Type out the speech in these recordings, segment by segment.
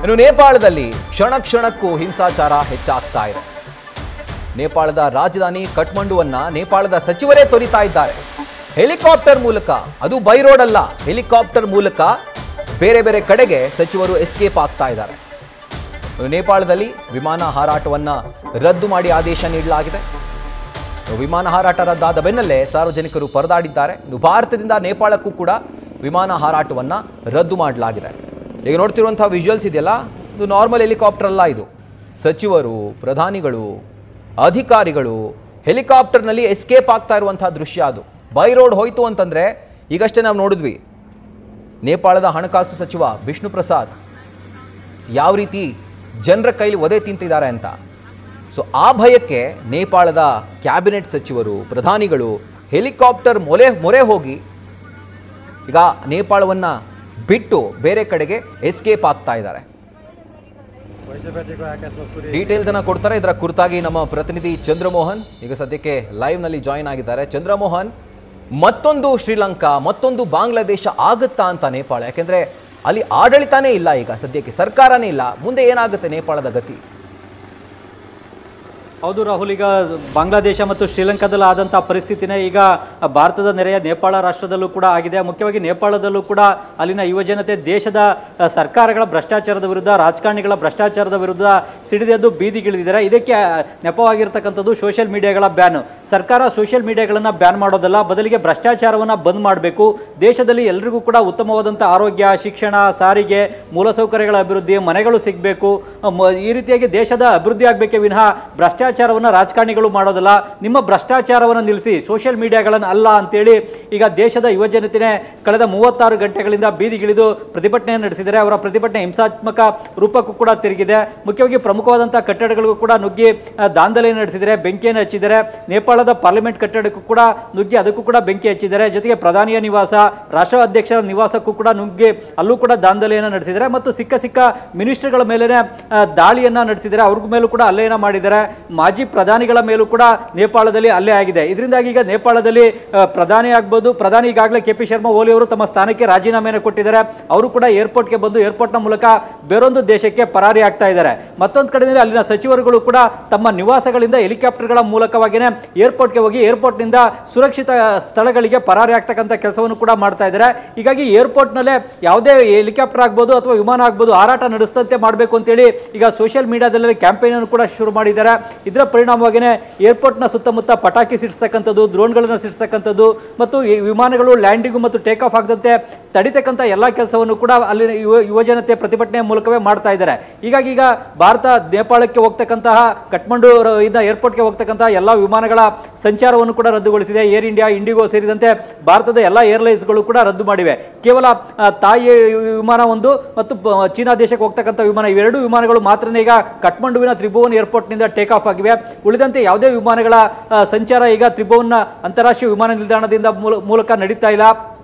ಇನ್ನು ನೇಪಾಳದಲ್ಲಿ ಕ್ಷಣ ಕ್ಷಣಕ್ಕೂ ಹಿಂಸಾಚಾರ ಹೆಚ್ಚಾಗ್ತಾ ಇದೆ. ನೇಪಾಳದ ರಾಜಧಾನಿ ಕಠ್ಮಂಡುವನ್ನ ನೇಪಾಳದ ಸಚಿವರೇ ತೊರಿತಾ ಇದ್ದಾರೆ. ಹೆಲಿಕಾಪ್ಟರ್ ಮೂಲಕ, ಅದು ಬೈ ರೋಡ್ ಅಲ್ಲ, ಹೆಲಿಕಾಪ್ಟರ್ ಮೂಲಕ ಬೇರೆ ಬೇರೆ ಕಡೆಗೆ ಸಚಿವರು ಎಸ್ಕೇಪ್ ಆಗ್ತಾ ಇದ್ದಾರೆ. ನೇಪಾಳದಲ್ಲಿ ವಿಮಾನ ಹಾರಾಟವನ್ನ ರದ್ದು ಮಾಡಿ ಆದೇಶ ನೀಡಲಾಗಿದೆ. ವಿಮಾನ ಹಾರಾಟ ರದ್ದಾದ ಬೆನ್ನಲ್ಲೇ ಸಾರ್ವಜನಿಕರು ಪರದಾಡಿದ್ದಾರೆ. ಇನ್ನು ಭಾರತದಿಂದ ನೇಪಾಳಕ್ಕೂ ಕೂಡ ವಿಮಾನ ಹಾರಾಟವನ್ನ ರದ್ದು ಮಾಡಲಾಗಿದೆ. ಈಗ ನೋಡ್ತಿರುವಂತಹ ವಿಜುವಲ್ಸ್ ಇದೆಯಲ್ಲ, ಇದು ನಾರ್ಮಲ್ ಹೆಲಿಕಾಪ್ಟರ್ ಅಲ್ಲ, ಇದು ಸಚಿವರು, ಪ್ರಧಾನಿಗಳು, ಅಧಿಕಾರಿಗಳು ಹೆಲಿಕಾಪ್ಟರ್ನಲ್ಲಿ ಎಸ್ಕೇಪ್ ಆಗ್ತಾ ಇರುವಂತಹ ದೃಶ್ಯ. ಅದು ಬೈ ರೋಡ್ ಹೋಯ್ತು ಅಂತಂದ್ರೆ ಈಗಷ್ಟೇ ನಾವು ನೋಡಿದ್ವಿ ನೇಪಾಳದ ಹಣಕಾಸು ಸಚಿವ ವಿಷ್ಣು ಪ್ರಸಾದ್ ಯಾವ ರೀತಿ ಜನರ ಕೈಲಿ ಒದೆ ತಿಂತಿದ್ದಾರೆ ಅಂತ. ಸೊ ಆ ಭಯಕ್ಕೆ ನೇಪಾಳದ ಕ್ಯಾಬಿನೆಟ್ ಸಚಿವರು, ಪ್ರಧಾನಿಗಳು ಹೆಲಿಕಾಪ್ಟರ್ ಮೊರೆ ಹೋಗಿ ಈಗ ನೇಪಾಳವನ್ನ ಬಿಟ್ಟು ಬೇರೆ ಕಡೆಗೆ ಎಸ್ಕೇಪ್ ಆಗ್ತಾ ಇದ್ದಾರೆ. ಡೀಟೇಲ್ಸ್ ಅನ್ನ ಕೊಡ್ತಾರೆ. ಇದರ ಕುರಿತಾಗಿ ನಮ್ಮ ಪ್ರತಿನಿಧಿ ಚಂದ್ರಮೋಹನ್ ಈಗ ಸದ್ಯಕ್ಕೆ ಲೈವ್ ನಲ್ಲಿ ಜಾಯಿನ್ ಆಗಿದ್ದಾರೆ. ಚಂದ್ರಮೋಹನ್, ಮತ್ತೊಂದು ಶ್ರೀಲಂಕಾ, ಮತ್ತೊಂದು ಬಾಂಗ್ಲಾದೇಶ ಆಗುತ್ತಾ ಅಂತ ನೇಪಾಳ? ಯಾಕೆಂದ್ರೆ ಅಲ್ಲಿ ಆಡಳಿತನೇ ಇಲ್ಲ, ಈಗ ಸದ್ಯಕ್ಕೆ ಸರ್ಕಾರನೇ ಇಲ್ಲ. ಮುಂದೆ ಏನಾಗುತ್ತೆ ನೇಪಾಳದ ಗತಿ? ಹೌದು ರಾಹುಲ್, ಈಗ ಬಾಂಗ್ಲಾದೇಶ ಮತ್ತು ಶ್ರೀಲಂಕಾದಲ್ಲಿ ಆದಂಥ ಪರಿಸ್ಥಿತಿನೇ ಈಗ ಭಾರತದ ನೆರೆಯ ನೇಪಾಳ ರಾಷ್ಟ್ರದಲ್ಲೂ ಕೂಡ ಆಗಿದೆ. ಮುಖ್ಯವಾಗಿ ನೇಪಾಳದಲ್ಲೂ ಕೂಡ ಅಲ್ಲಿನ ಯುವಜನತೆ ದೇಶದ ಸರ್ಕಾರಗಳ ಭ್ರಷ್ಟಾಚಾರದ ವಿರುದ್ಧ, ರಾಜಕಾರಣಿಗಳ ಭ್ರಷ್ಟಾಚಾರದ ವಿರುದ್ಧ ಸಿಡಿದೆದ್ದು ಬೀದಿಗಿಳಿದಿದ್ದಾರೆ. ಇದಕ್ಕೆ ನೆಪವಾಗಿರ್ತಕ್ಕಂಥದ್ದು ಸೋಷಿಯಲ್ ಮೀಡಿಯಾಗಳ ಬ್ಯಾನ್. ಸರ್ಕಾರ ಸೋಷಿಯಲ್ ಮೀಡಿಯಾಗಳನ್ನು ಬ್ಯಾನ್ ಮಾಡೋದಲ್ಲ, ಬದಲಿಗೆ ಭ್ರಷ್ಟಾಚಾರವನ್ನು ಬಂದ್ ಮಾಡಬೇಕು. ದೇಶದಲ್ಲಿ ಎಲ್ರಿಗೂ ಕೂಡ ಉತ್ತಮವಾದಂಥ ಆರೋಗ್ಯ, ಶಿಕ್ಷಣ, ಸಾರಿಗೆ, ಮೂಲಸೌಕರ್ಯಗಳ ಅಭಿವೃದ್ಧಿ, ಮನೆಗಳು ಸಿಗಬೇಕು. ಈ ರೀತಿಯಾಗಿ ದೇಶದ ಅಭಿವೃದ್ಧಿ ಆಗಬೇಕೇ ವಿನಃ ಭ್ರಷ್ಟಾಚಾರವನ್ನು ರಾಜಕಾರಣಿಗಳು ಮಾಡೋದಲ್ಲ. ನಿಮ್ಮ ಭ್ರಷ್ಟಾಚಾರವನ್ನು ನಿಲ್ಲಿಸಿ, ಸೋಷಿಯಲ್ ಮೀಡಿಯಾಗಳನ್ನು ಅಲ್ಲ ಅಂತೇಳಿ ಈಗ ದೇಶದ ಯುವಜನತೆ ಕಳೆದ 36 ಗಂಟೆಗಳಿಂದ ಬೀದಿಗಿಳಿದು ಪ್ರತಿಭಟನೆಯನ್ನು ನಡೆಸಿದರೆ ಅವರ ಪ್ರತಿಭಟನೆ ಹಿಂಸಾತ್ಮಕ ರೂಪಕ್ಕೂ ಕೂಡ ತಿರುಗಿದೆ. ಮುಖ್ಯವಾಗಿ ಪ್ರಮುಖವಾದಂತಹ ಕಟ್ಟಡಗಳಿಗೂ ಕೂಡ ನುಗ್ಗಿ ದಾಂಧಲೆಯನ್ನು ನಡೆಸಿದರೆ, ಬೆಂಕಿಯನ್ನು ಹಚ್ಚಿದರೆ. ನೇಪಾಳದ ಪಾರ್ಲಿಮೆಂಟ್ ಕಟ್ಟಡಕ್ಕೂ ಕೂಡ ನುಗ್ಗಿ ಅದಕ್ಕೂ ಕೂಡ ಬೆಂಕಿ ಹಚ್ಚಿದ್ದಾರೆ. ಜೊತೆಗೆ ಪ್ರಧಾನಿಯ ನಿವಾಸ, ರಾಷ್ಟ್ರ ಅಧ್ಯಕ್ಷರ ನಿವಾಸಕ್ಕೂ ಕೂಡ ನುಗ್ಗಿ ಅಲ್ಲೂ ಕೂಡ ದಾಂಧಲೆಯನ್ನು ನಡೆಸಿದರೆ ಮತ್ತು ಸಿಕ್ಕ ಮಿನಿಸ್ಟರ್ಗಳ ಮೇಲೆ ದಾಳಿಯನ್ನ ನಡೆಸಿದರೆ, ಅವ್ರ ಮೇಲೂ ಕೂಡ ಹಲ್ಲೆಯನ್ನು ಮಾಡಿದ್ದಾರೆ. ಮಾಜಿ ಪ್ರಧಾನಿಗಳ ಮೇಲೂ ಕೂಡ ನೇಪಾಳದಲ್ಲಿ ಹಲ್ಲೆ ಆಗಿದೆ. ಇದರಿಂದಾಗಿ ಈಗ ನೇಪಾಳದಲ್ಲಿ ಪ್ರಧಾನಿ ಆಗ್ಬೋದು, ಪ್ರಧಾನಿ ಈಗಾಗಲೇ KP ಶರ್ಮಾ ಓಲಿ ಅವರು ತಮ್ಮ ಸ್ಥಾನಕ್ಕೆ ರಾಜೀನಾಮೆಯನ್ನು ಕೊಟ್ಟಿದ್ದಾರೆ. ಅವರು ಕೂಡ ಏರ್ಪೋರ್ಟ್ಗೆ ಬಂದು ಏರ್ಪೋರ್ಟ್ನ ಮೂಲಕ ಬೇರೊಂದು ದೇಶಕ್ಕೆ ಪರಾರಿ ಆಗ್ತಾ ಇದ್ದಾರೆ. ಮತ್ತೊಂದು ಕಡೆಯಲ್ಲಿ ಅಲ್ಲಿನ ಸಚಿವರುಗಳು ಕೂಡ ತಮ್ಮ ನಿವಾಸಗಳಿಂದ ಹೆಲಿಕಾಪ್ಟರ್ಗಳ ಮೂಲಕವಾಗಿಯೇ ಏರ್ಪೋರ್ಟ್ಗೆ ಹೋಗಿ ಏರ್ಪೋರ್ಟ್ನಿಂದ ಸುರಕ್ಷಿತ ಸ್ಥಳಗಳಿಗೆ ಪರಾರಿ ಆಗ್ತಕ್ಕಂಥ ಕೆಲಸವನ್ನು ಕೂಡ ಮಾಡ್ತಾ ಇದ್ದಾರೆ. ಹೀಗಾಗಿ ಏರ್ಪೋರ್ಟ್ನಲ್ಲೇ ಯಾವುದೇ ಹೆಲಿಕಾಪ್ಟರ್ ಆಗ್ಬೋದು ಅಥವಾ ವಿಮಾನ ಆಗ್ಬೋದು ಹಾರಾಟ ನಡೆಸದಂತೆ ಮಾಡಬೇಕು ಅಂತೇಳಿ ಈಗ ಸೋಷಿಯಲ್ ಮೀಡಿಯಾದಲ್ಲಿ ಕ್ಯಾಂಪೇನ್ ಅನ್ನು ಕೂಡ ಶುರು ಮಾಡಿದ್ದಾರೆ. ಇದರ ಪರಿಣಾಮವಾಗಿಯೇ ಏರ್ಪೋರ್ಟ್ನ ಸುತ್ತಮುತ್ತ ಪಟಾಕಿ ಸಿಡಿಸ್ತಕ್ಕಂಥದ್ದು, ಡ್ರೋನ್ಗಳನ್ನು ಸಿಡಿಸ್ತಕ್ಕಂಥದ್ದು ಮತ್ತು ವಿಮಾನಗಳು ಲ್ಯಾಂಡಿಂಗ್ ಮತ್ತು ಟೇಕ್ ಆಫ್ ಆಗದಂತೆ ತಡಿತಕ್ಕಂಥ ಎಲ್ಲ ಕೆಲಸವನ್ನು ಕೂಡ ಅಲ್ಲಿನ ಯುವಜನತೆ ಪ್ರತಿಭಟನೆಯ ಮೂಲಕವೇ ಮಾಡ್ತಾ ಇದ್ದಾರೆ. ಹೀಗಾಗಿ ಈಗ ಭಾರತ ನೇಪಾಳಕ್ಕೆ ಹೋಗ್ತಕ್ಕಂತಹ ಕಠ್ಮಂಡು ಇಂದ ಏರ್ಪೋರ್ಟ್ಗೆ ಹೋಗ್ತಕ್ಕಂತಹ ಎಲ್ಲ ವಿಮಾನಗಳ ಸಂಚಾರವನ್ನು ಕೂಡ ರದ್ದುಗೊಳಿಸಿದೆ. ಏರ್ ಇಂಡಿಯಾ, ಇಂಡಿಗೋ ಸೇರಿದಂತೆ ಭಾರತದ ಎಲ್ಲ ಏರ್ಲೈನ್ಸ್ಗಳು ಕೂಡ ರದ್ದು ಮಾಡಿವೆ. ಕೇವಲ ತಾಯಿ ವಿಮಾನ ಒಂದು ಮತ್ತು ಚೀನಾ ದೇಶಕ್ಕೆ ಹೋಗ್ತಕ್ಕಂಥ ವಿಮಾನ, ಇವೆರಡು ವಿಮಾನಗಳು ಮಾತ್ರನೇ ಈಗ ಕಠ್ಮಂಡುವಿನ ತ್ರಿಭುವನ್ ಏರ್ಪೋರ್ಟ್ನಿಂದ ಟೇಕ್ ಆಫ್ ಆಗಿವೆ. ಉಳಿದಂತೆ ಯಾವುದೇ ವಿಮಾನಗಳ ಸಂಚಾರ ಈಗ ತ್ರಿಭುವನ್ ಅಂತಾರಾಷ್ಟ್ರೀಯ ವಿಮಾನ ನಿಲ್ದಾಣದಿಂದ ಮೂಲಕ ನಡೀತಾ ಇಲ್ಲ.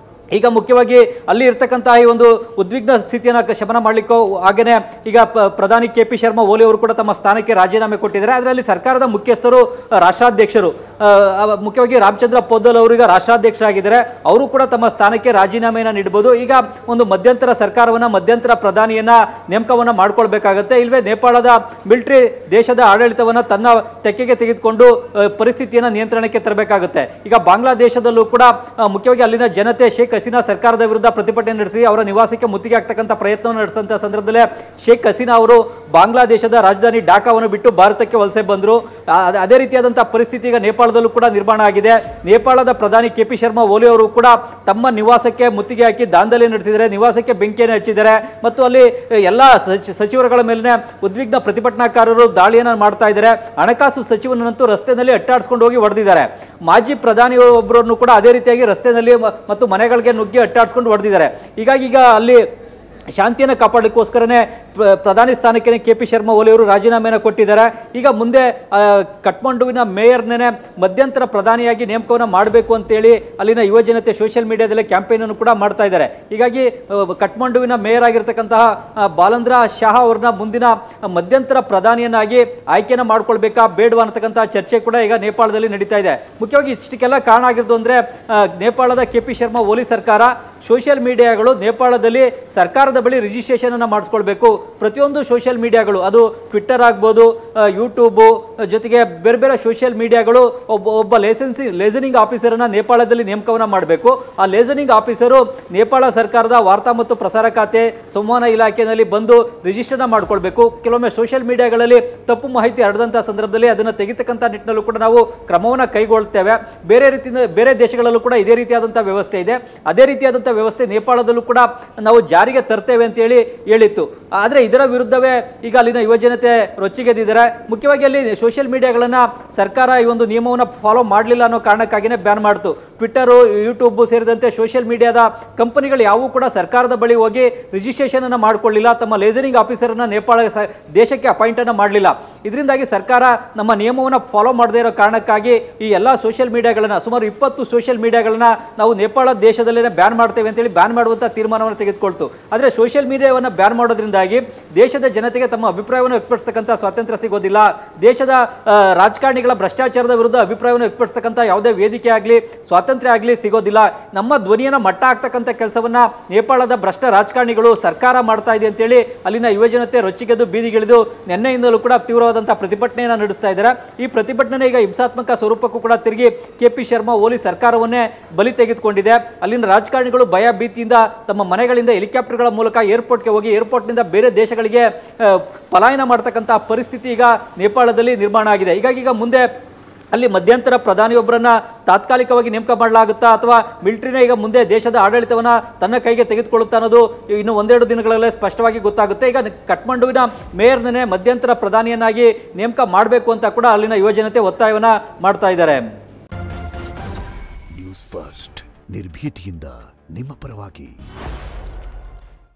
ಈಗ ಮುಖ್ಯವಾಗಿ ಅಲ್ಲಿ ಇರ್ತಕ್ಕಂತಹ ಈ ಒಂದು ಉದ್ವಿಗ್ನ ಸ್ಥಿತಿಯನ್ನು ಶಮನ ಮಾಡಲಿಕ್ಕೂ ಹಾಗೆಯೇ ಈಗ ಪ್ರಧಾನಿ KP ಶರ್ಮಾ ಓಲಿ ಅವರು ಕೂಡ ತಮ್ಮ ಸ್ಥಾನಕ್ಕೆ ರಾಜೀನಾಮೆ ಕೊಟ್ಟಿದ್ದಾರೆ. ಅದರಲ್ಲಿ ಸರ್ಕಾರದ ಮುಖ್ಯಸ್ಥರು, ರಾಷ್ಟ್ರಾಧ್ಯಕ್ಷರು, ಮುಖ್ಯವಾಗಿ ರಾಮಚಂದ್ರ ಪೌದಲ್ ಅವರು ಈಗ ರಾಷ್ಟ್ರಾಧ್ಯಕ್ಷರಾಗಿದ್ದಾರೆ. ಅವರು ಕೂಡ ತಮ್ಮ ಸ್ಥಾನಕ್ಕೆ ರಾಜೀನಾಮೆಯನ್ನು ನೀಡಬಹುದು. ಈಗ ಒಂದು ಮಧ್ಯಂತರ ಸರ್ಕಾರವನ್ನು, ಮಧ್ಯಂತರ ಪ್ರಧಾನಿಯನ್ನ ನೇಮಕವನ್ನು ಮಾಡ್ಕೊಳ್ಬೇಕಾಗತ್ತೆ. ಇಲ್ವೇ ನೇಪಾಳದ ಮಿಲಿಟರಿ ದೇಶದ ಆಡಳಿತವನ್ನು ತನ್ನ ತೆಕ್ಕೆಗೆ ತೆಗೆದುಕೊಂಡು ಪರಿಸ್ಥಿತಿಯನ್ನು ನಿಯಂತ್ರಣಕ್ಕೆ ತರಬೇಕಾಗುತ್ತೆ. ಈಗ ಬಾಂಗ್ಲಾದೇಶದಲ್ಲೂ ಕೂಡ ಮುಖ್ಯವಾಗಿ ಅಲ್ಲಿನ ಜನತೆ ಶೇಖ್ ಹಸೀನಾ ಸರ್ಕಾರದ ವಿರುದ್ಧ ಪ್ರತಿಭಟನೆ ನಡೆಸಿ ಅವರ ನಿವಾಸಕ್ಕೆ ಮುತ್ತಿಗೆ ಹಾಕ್ತಕ್ಕಂಥ ಪ್ರಯತ್ನವನ್ನು ನಡೆಸಿದಂಥ ಸಂದರ್ಭದಲ್ಲೇ ಶೇಖ್ ಹಸೀನಾ ಅವರು ಬಾಂಗ್ಲಾದೇಶದ ರಾಜಧಾನಿ ಢಾಕಾವನ್ನು ಬಿಟ್ಟು ಭಾರತಕ್ಕೆ ವಲಸೆ ಬಂದರು. ಅದೇ ರೀತಿಯಾದಂತಹ ಪರಿಸ್ಥಿತಿ ಈಗ ನೇಪಾಳದಲ್ಲೂ ಕೂಡ ನಿರ್ಮಾಣ ಆಗಿದೆ. ನೇಪಾಳದ ಪ್ರಧಾನಿ KP ಶರ್ಮಾ ಓಲಿ ಅವರು ಕೂಡ ತಮ್ಮ ನಿವಾಸಕ್ಕೆ ಮುತ್ತಿಗೆ ಹಾಕಿ ದಾಂಧಲೆ ನಡೆಸಿದರೆ, ನಿವಾಸಕ್ಕೆ ಬೆಂಕಿಯನ್ನು ಹಚ್ಚಿದ್ದಾರೆ ಮತ್ತು ಅಲ್ಲಿ ಎಲ್ಲ ಸಚಿವರುಗಳ ಮೇಲೆ ಉದ್ವಿಗ್ನ ಪ್ರತಿಭಟನಾಕಾರರು ದಾಳಿಯನ್ನು ಮಾಡ್ತಾ ಇದ್ದಾರೆ. ಹಣಕಾಸು ಸಚಿವನಂತೂ ರಸ್ತೆಯಲ್ಲಿ ಅಟ್ಟಾಡಿಸ್ಕೊಂಡು ಹೋಗಿ ಹೊಡೆದಿದ್ದಾರೆ. ಮಾಜಿ ಪ್ರಧಾನಿ ಒಬ್ಬರನ್ನು ಕೂಡ ಅದೇ ರೀತಿಯಾಗಿ ರಸ್ತೆಯಲ್ಲಿ ಮತ್ತು ಮನೆಗಳಿಗೆ ನುಗ್ಗಿ ಅಟ್ಟಾಡಿಸ್ಕೊಂಡು ಹೊಡೆದಿದ್ದಾರೆ. ಹೀಗಾಗಿ ಈಗ ಅಲ್ಲಿ ಶಾಂತಿಯನ್ನು ಕಾಪಾಡಲಿಕ್ಕೋಸ್ಕರನೇ ಪ್ರಧಾನಿ ಸ್ಥಾನಕ್ಕೆ KP ಶರ್ಮಾ ಓಲಿ ಅವರು ರಾಜೀನಾಮೆಯನ್ನು ಕೊಟ್ಟಿದ್ದಾರೆ. ಈಗ ಮುಂದೆ ಕಠ್ಮಂಡುವಿನ ಮೇಯರ್ನೇ ಮಧ್ಯಂತರ ಪ್ರಧಾನಿಯಾಗಿ ನೇಮಕವನ್ನು ಮಾಡಬೇಕು ಅಂತೇಳಿ ಅಲ್ಲಿನ ಯುವಜನತೆ ಸೋಷಿಯಲ್ ಮೀಡಿಯಾದಲ್ಲಿ ಕ್ಯಾಂಪೇನ್ ಅನ್ನು ಕೂಡ ಮಾಡ್ತಾ ಇದ್ದಾರೆ. ಹೀಗಾಗಿ ಕಠ್ಮಂಡುವಿನ ಮೇಯರ್ ಆಗಿರ್ತಕ್ಕಂತಹ ಬಾಲಂದ್ರ ಶಾಹ ಅವ್ರನ್ನ ಮುಂದಿನ ಮಧ್ಯಂತರ ಪ್ರಧಾನಿಯನ್ನಾಗಿ ಆಯ್ಕೆಯನ್ನು ಮಾಡ್ಕೊಳ್ಬೇಕಾ ಬೇಡವಾ ಅನ್ನತಕ್ಕಂತಹ ಚರ್ಚೆ ಕೂಡ ಈಗ ನೇಪಾಳದಲ್ಲಿ ನಡೀತಾ ಇದೆ. ಮುಖ್ಯವಾಗಿ ಇಷ್ಟಕ್ಕೆಲ್ಲ ಕಾರಣ ಆಗಿರೋದು ಅಂದರೆ ನೇಪಾಳದ KP ಶರ್ಮಾ ಓಲಿ ಸರ್ಕಾರ, ಸೋಷಿಯಲ್ ಮೀಡಿಯಾಗಳು ನೇಪಾಳದಲ್ಲಿ ಸರ್ಕಾರದ ಸರ್ಕಾರದ ಬಳಿ ರಿಜಿಸ್ಟ್ರೇಷನ್ ಅನ್ನು ಮಾಡಿಸ್ಕೊಳ್ಬೇಕು. ಪ್ರತಿಯೊಂದು ಸೋಷಿಯಲ್ ಮೀಡಿಯಾಗಳು, ಅದು ಟ್ವಿಟ್ಟರ್ ಆಗ್ಬೋದು, ಯೂಟ್ಯೂಬು, ಜೊತೆಗೆ ಬೇರೆ ಬೇರೆ ಸೋಷಿಯಲ್ ಮೀಡಿಯಾಗಳು ಒಬ್ಬ ಲೈಸೆನ್ಸಿಂಗ್ ಆಫೀಸರನ್ನು ನೇಪಾಳದಲ್ಲಿ ನೇಮಕವನ್ನು ಮಾಡಬೇಕು. ಆ ಲೈಸೆನ್ಸಿಂಗ್ ಆಫೀಸರು ನೇಪಾಳ ಸರ್ಕಾರದ ವಾರ್ತಾ ಮತ್ತು ಪ್ರಸಾರ ಖಾತೆ, ಸಂವಹನ ಇಲಾಖೆಯಲ್ಲಿ ಬಂದು ರಿಜಿಸ್ಟರ್ನ ಮಾಡ್ಕೊಳ್ಬೇಕು. ಕೆಲವೊಮ್ಮೆ ಸೋಷಿಯಲ್ ಮೀಡಿಯಾಗಳಲ್ಲಿ ತಪ್ಪು ಮಾಹಿತಿ ಹರದಂಥ ಸಂದರ್ಭದಲ್ಲಿ ಅದನ್ನು ತೆಗಿತಕ್ಕಂಥ ನಿಟ್ಟಿನಲ್ಲೂ ಕೂಡ ನಾವು ಕ್ರಮವನ್ನು ಕೈಗೊಳ್ತೇವೆ. ಬೇರೆ ದೇಶಗಳಲ್ಲೂ ಕೂಡ ಇದೇ ರೀತಿಯಾದಂಥ ವ್ಯವಸ್ಥೆ ಇದೆ. ಅದೇ ರೀತಿಯಾದಂಥ ವ್ಯವಸ್ಥೆ ನೇಪಾಳದಲ್ಲೂ ಕೂಡ ನಾವು ಜಾರಿಗೆ ತರ್ತೇವೆ ಅಂತೇಳಿ ಹೇಳಿತ್ತು. ಆದರೆ ಇದರ ವಿರುದ್ಧವೇ ಈಗ ಅಲ್ಲಿನ ಯುವಜನತೆ ರೊಚ್ಚಿಗೆದ್ದಿದ್ದಾರೆ. ಮುಖ್ಯವಾಗಿ ಅಲ್ಲಿ ಸೋಷಿಯಲ್ ಮೀಡಿಯಾಗಳನ್ನು ಸರ್ಕಾರ ಈ ಒಂದು ನಿಯಮವನ್ನು ಫಾಲೋ ಮಾಡಲಿಲ್ಲ ಅನ್ನೋ ಕಾರಣಕ್ಕಾಗಿಯೇ ಬ್ಯಾನ್ ಮಾಡ್ತು. ಟ್ವಿಟ್ಟರು, ಯೂಟ್ಯೂಬ್ ಸೇರಿದಂತೆ ಸೋಷಿಯಲ್ ಮೀಡಿಯಾದ ಕಂಪನಿಗಳು ಯಾವೂ ಕೂಡ ಸರ್ಕಾರದ ಬಳಿ ಹೋಗಿ ರಿಜಿಸ್ಟ್ರೇಷನ್ ಅನ್ನು ಮಾಡಿಕೊಳ್ಳಿಲ್ಲ. ತಮ್ಮ ಲೈಸೆನ್ಸಿಂಗ್ ಆಫೀಸರನ್ನು ನೇಪಾಳ ದೇಶಕ್ಕೆ ಅಪಾಯಿಂಟ್ ಅನ್ನು ಮಾಡಲಿಲ್ಲ. ಇದರಿಂದಾಗಿ ಸರ್ಕಾರ ನಮ್ಮ ನಿಯಮವನ್ನು ಫಾಲೋ ಮಾಡದೇ ಇರೋ ಕಾರಣಕ್ಕಾಗಿ ಈ ಎಲ್ಲ ಸೋಷಿಯಲ್ ಮೀಡಿಯಾಗಳನ್ನು, ಸುಮಾರು 20 ಸೋಷಿಯಲ್ ಮೀಡಿಯಾಗಳನ್ನ ನಾವು ನೇಪಾಳ ದೇಶದಲ್ಲೇ ಬ್ಯಾನ್ ಮಾಡ್ತೇವೆ ಅಂತೇಳಿ ಬ್ಯಾನ್ ಮಾಡುವಂಥ ತೀರ್ಮಾನವನ್ನು ತೆಗೆದುಕೊಳ್ತು. ಆದರೆ ಸೋಷಿಯಲ್ ಮೀಡಿಯಾವನ್ನು ಬ್ಯಾನ್ ಮಾಡೋದ್ರಿಂದಾಗಿ ದೇಶದ ಜನತೆಗೆ ತಮ್ಮ ಅಭಿಪ್ರಾಯವನ್ನು ವ್ಯಕ್ತಪಡಿಸ್ತಕ್ಕಂಥ ಸ್ವಾತಂತ್ರ್ಯ ಸಿಗೋದಿಲ್ಲ. ದೇಶದ ರಾಜಕಾರಣಿಗಳ ಭ್ರಷ್ಟಾಚಾರದ ವಿರುದ್ಧ ಅಭಿಪ್ರಾಯವನ್ನು ವ್ಯಕ್ತಪಡಿಸ್ತಕ್ಕಂಥ ಯಾವುದೇ ವೇದಿಕೆ ಆಗಲಿ, ಸ್ವಾತಂತ್ರ್ಯ ಆಗಲಿ ಸಿಗೋದಿಲ್ಲ. ನಮ್ಮ ಧ್ವನಿಯನ್ನು ಮಟ್ಟ ಹಾಕ್ತಕ್ಕಂಥ ಕೆಲಸವನ್ನು ನೇಪಾಳದ ಭ್ರಷ್ಟ ರಾಜಕಾರಣಿಗಳು, ಸರ್ಕಾರ ಮಾಡ್ತಾ ಇದೆ ಅಂತೇಳಿ ಅಲ್ಲಿನ ಯುವಜನತೆ ರೊಚ್ಚಿಗೆದ್ದು ಬೀದಿಗಿಳಿದು ನಿನ್ನೆಯಿಂದಲೂ ಕೂಡ ತೀವ್ರವಾದಂಥ ಪ್ರತಿಭಟನೆಯನ್ನು ನಡೆಸ್ತಾ ಇದ್ದಾರೆ. ಈ ಪ್ರತಿಭಟನೆ ಈಗ ಹಿಂಸಾತ್ಮಕ ಸ್ವರೂಪಕ್ಕೂ ಕೂಡ ತಿರುಗಿ ಕೆಪಿ ಶರ್ಮಾ ಓಲಿ ಸರ್ಕಾರವನ್ನೇ ಬಲಿ ತೆಗೆದುಕೊಂಡಿದೆ. ಅಲ್ಲಿನ ರಾಜಕಾರಣಿಗಳು ಭಯ ಭೀತಿಯಿಂದ ತಮ್ಮ ಮನೆಗಳಿಂದ ಹೆಲಿಕಾಪ್ಟರ್ಗಳ ಮೂಲಕ ಏರ್ಪೋರ್ಟ್ಗೆ ಹೋಗಿ ಏರ್ಪೋರ್ಟ್ನಿಂದ ಬೇರೆ ದೇಶಗಳಿಗೆ ಪಲಾಯನ ಮಾಡ್ತಕ್ಕಂಥ ಪರಿಸ್ಥಿತಿ ಈಗ ನೇಪಾಳದಲ್ಲಿ ನಿರ್ಮಾಣ ಆಗಿದೆ. ಹೀಗಾಗಿ ಈಗ ಮುಂದೆ ಅಲ್ಲಿ ಮಧ್ಯಂತರ ಪ್ರಧಾನಿಯೊಬ್ಬರನ್ನ ತಾತ್ಕಾಲಿಕವಾಗಿ ನೇಮಕ ಮಾಡಲಾಗುತ್ತಾ ಅಥವಾ ಮಿಲಿಟರಿನ ಈಗ ಮುಂದೆ ದೇಶದ ಆಡಳಿತವನ್ನು ತನ್ನ ಕೈಗೆ ತೆಗೆದುಕೊಳ್ಳುತ್ತಾ ಅನ್ನೋದು ಇನ್ನು ಒಂದೆರಡು ದಿನಗಳಲ್ಲೇ ಸ್ಪಷ್ಟವಾಗಿ ಗೊತ್ತಾಗುತ್ತೆ. ಈಗ ಕಠ್ಮಂಡುವಿನ ಮೇಯರ್ನೇ ಮಧ್ಯಂತರ ಪ್ರಧಾನಿಯನ್ನಾಗಿ ನೇಮಕ ಮಾಡಬೇಕು ಅಂತ ಕೂಡ ಅಲ್ಲಿನ ಯುವಜನತೆ ಒತ್ತಾಯವನ್ನು ಮಾಡ್ತಾ ಇದ್ದಾರೆ. ನ್ಯೂಸ್ ಫಸ್ಟ್ ನಿರ್ಭೀತಿಯಿಂದ ನಿಮ್ಮ ಪರವಾಗಿ.